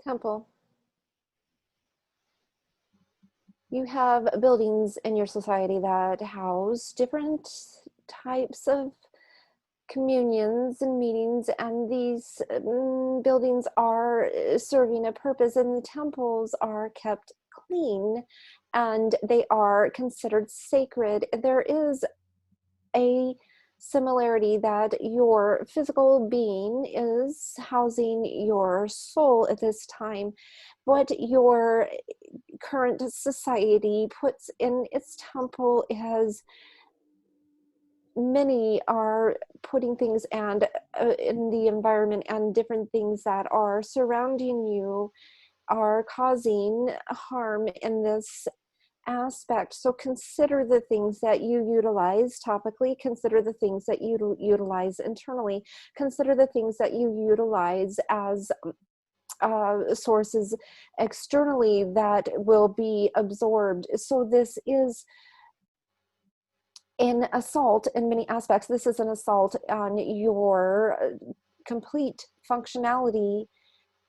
Temple. You have buildings in your society that house different types of communions and meetings, and these buildings are serving a purpose, and the temples are kept clean and they are considered sacred. There is a similarity that your physical being is housing your soul at this time. What your current society puts in its temple has many are putting things and in the environment, and different things that are surrounding you are causing harm in this aspect. So consider the things that you utilize topically, consider the things that you utilize internally, consider the things that you utilize as sources externally that will be absorbed. So this is an assault in many aspects. This is an assault on your complete functionality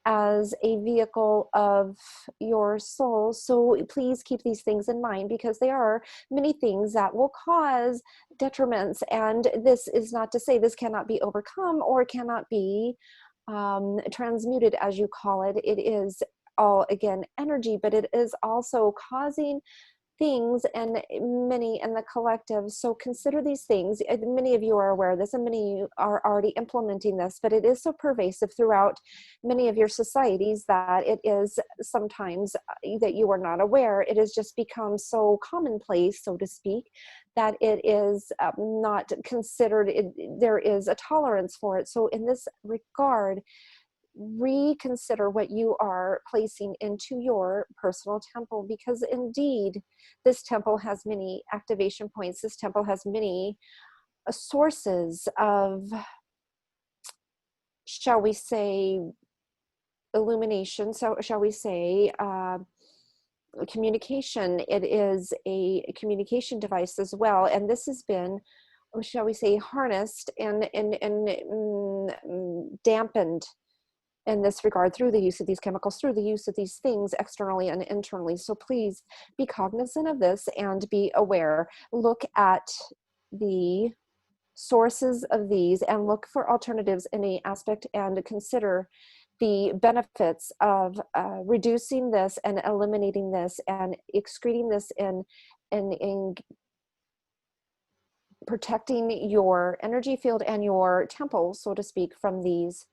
as a vehicle of your soul. So please keep these things in mind, because there are many things that will cause detriments. And this is not to say this cannot be overcome or cannot be transmuted, as you call it. It is all, again, energy, but it is also causing things, and many in the collective. So consider these things. Many of you are aware of this, and many of you are already implementing this, but it is so pervasive throughout many of your societies that it is sometimes that you are not aware. It has just become so commonplace, so to speak, that it is not considered. There is a tolerance for it. So in this regard, reconsider what you are placing into your personal temple, because indeed this temple has many activation points. This temple has many sources of, shall we say, illumination. So shall we say communication. It is a communication device as well, and this has been, shall we say, harnessed and dampened in this regard through the use of these chemicals, through the use of these things externally and internally. So please be cognizant of this and be aware. Look at the sources of these and look for alternatives in any aspect, and consider the benefits of reducing this and eliminating this and excreting this in protecting your energy field and your temple, so to speak, from these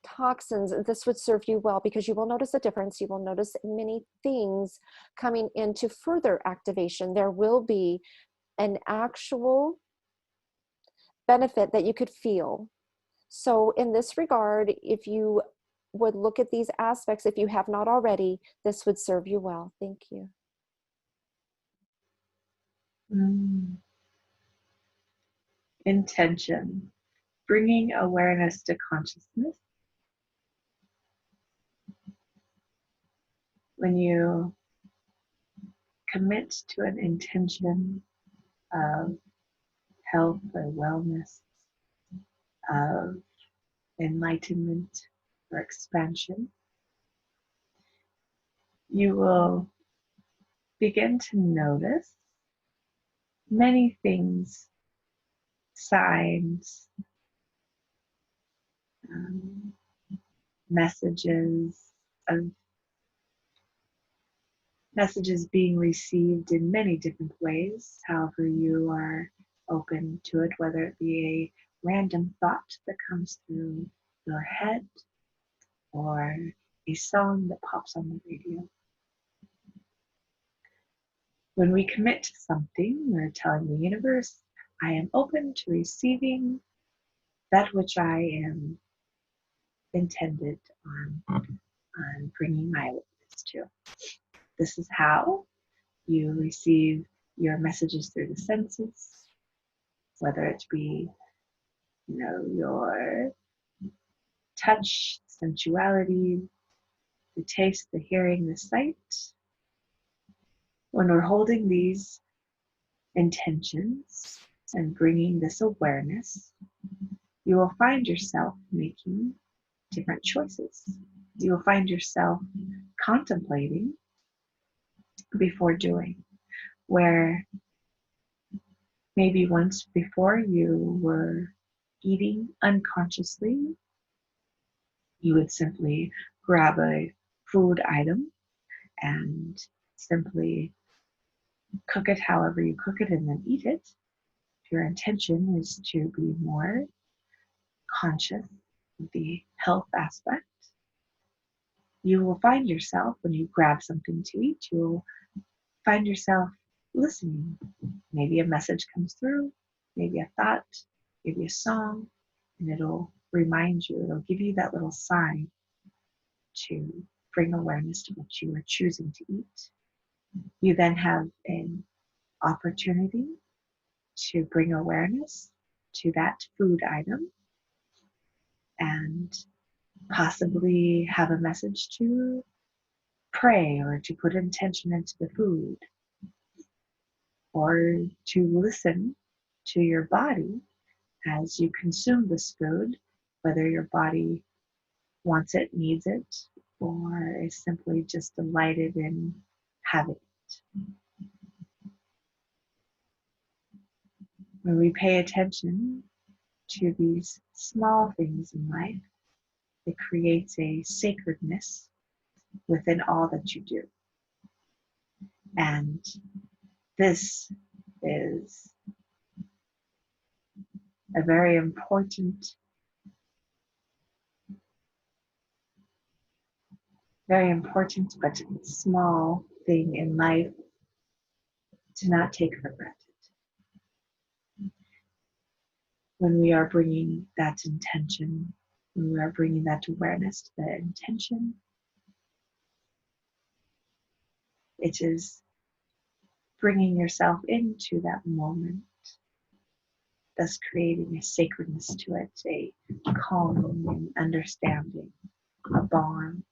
toxins. This would serve you well, because you will notice a difference. You will notice many things coming into further activation. There will be an actual benefit that you could feel. So in this regard, if you would look at these aspects, if you have not already, this would serve you well. Thank you. Intention, bringing awareness to consciousness. When you commit to an intention of health or wellness, of enlightenment or expansion, you will begin to notice many things, signs, messages being received in many different ways, however you are open to it, whether it be a random thought that comes through your head or a song that pops on the radio. When we commit to something, we're telling the universe, I am open to receiving that which I am intended on bringing my awareness to. This is how you receive your messages through the senses, whether it be, your touch, sensuality, the taste, the hearing, the sight. When we're holding these intentions and bringing this awareness, you will find yourself making different choices. You'll find yourself contemplating before doing, where maybe once before you were eating unconsciously, you would simply grab a food item and simply cook it however you cook it and then eat it. If your intention is to be more conscious of the health aspect, you will find yourself, when you grab something to eat, you'll find yourself listening. Maybe a message comes through, maybe a thought, maybe a song, and it'll remind you, it'll give you that little sign to bring awareness to what you are choosing to eat. You then have an opportunity to bring awareness to that food item and possibly have a message to pray or to put intention into the food, or to listen to your body as you consume this food, whether your body wants it, needs it, or is simply just delighted in having it. When we pay attention to these small things in life, it creates a sacredness within all that you do. And this is a very important but small thing in life to not take for granted. When we are bringing that intention, when we are bringing that awareness to the intention, it is bringing yourself into that moment, thus creating a sacredness to it, a calming and understanding, a bond.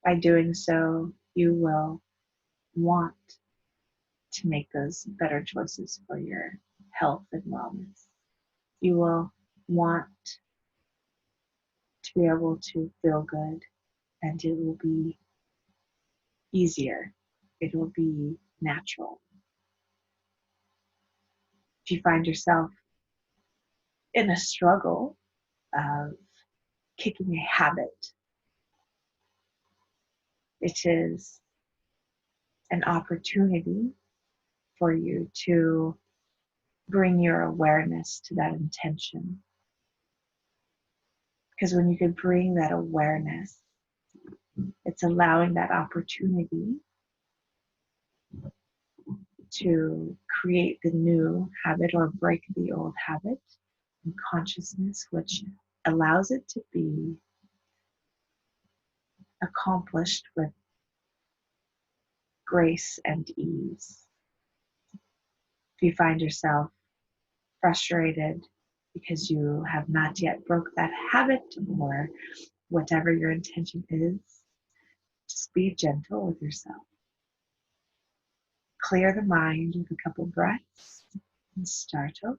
By doing so, you will want to make those better choices for your health and wellness. You will want to be able to feel good, and it will be easier. It will be natural. If you find yourself in a struggle of kicking a habit, it is an opportunity for you to bring your awareness to that intention. Because when you can bring that awareness, it's allowing that opportunity to create the new habit or break the old habit in consciousness, which allows it to be accomplished with grace and ease. If you find yourself frustrated because you have not yet broke that habit, or whatever your intention is, just be gentle with yourself. Clear the mind with a couple breaths and start over.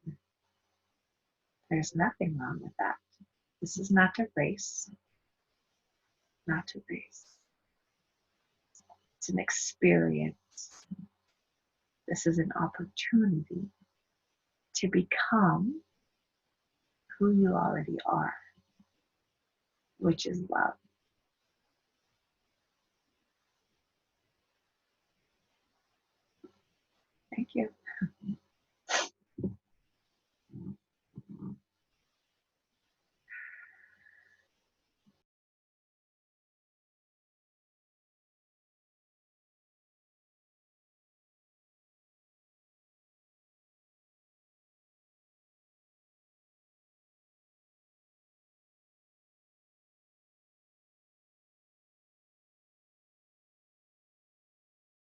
There's nothing wrong with that. This is not a race. Not a race. It's an experience. This is an opportunity to become who you already are, which is love. Thank you.